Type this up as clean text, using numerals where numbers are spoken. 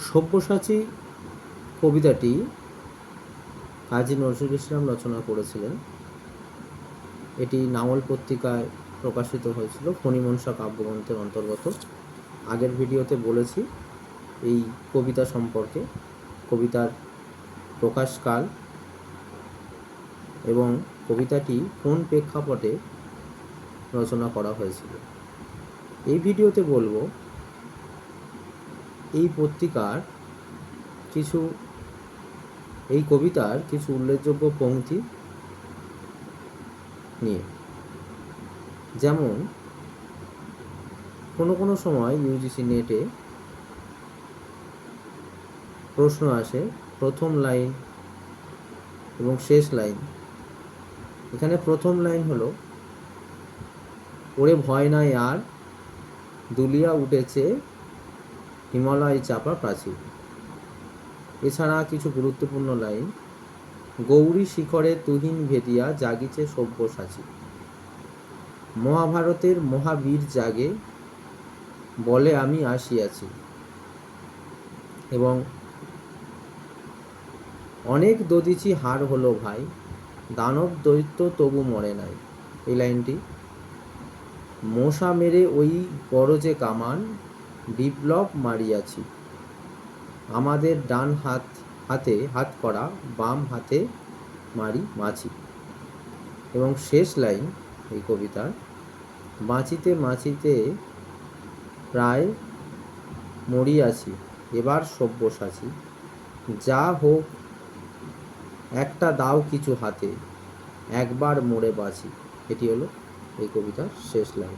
সব্যসাচী কবিতাটি কাজী নজরুল ইসলাম রচনা করেছিলেন। এটি নাওয়াল পত্রিকায় প্রকাশিত হয়েছিল, ফণিমনসা কাব্যগ্রন্থের অন্তর্গত। আগের ভিডিওতে বলেছি এই কবিতা সম্পর্কে, কবিতার প্রকাশকাল এবং কবিতাটি কোন প্রেক্ষাপটে রচনা করা হয়েছিল। এই ভিডিওতে বলবো এই কবিতার কিছু উল্লেখযোগ্য পংক্তি নিয়ে। যেমন কোনো সময় ইউজিসি নেটে প্রশ্ন আসে প্রথম লাইন এবং শেষ লাইন। এখানে প্রথম লাইন হলো, ওরে ভয় নাই আর দুলিয়া উঠেছে হিমালয় চাপা প্রাচীর। এছাড়া কিছু গুরুত্বপূর্ণ লাইন, গৌরী শিখরে তুহিন ভেদিয়া জাগিছে সব্যসাচী, মহাভারতের মহাবীর জাগে বলে আমি আসিয়াছি, এবং অনেক দদিছি হার হলো ভাই, দানব দৈত্য তবু মরে নাই। এই লাইনটি, মশা মেরে ওই বড় যে কামান বিপ্লব মারিয়াছি, আমাদের ডান হাতে হাত করা বাম হাতে মারি মাছি। এবং শেষ লাইন এই কবিতার, বাঁচিতে বাঁচিতে প্রায় মরিয়াছি এবার সব্যসাচী, যা হোক একটা দাও কিছু হাতে একবার মরে বাঁচি। এটি হলো এই কবিতার শেষ লাইন।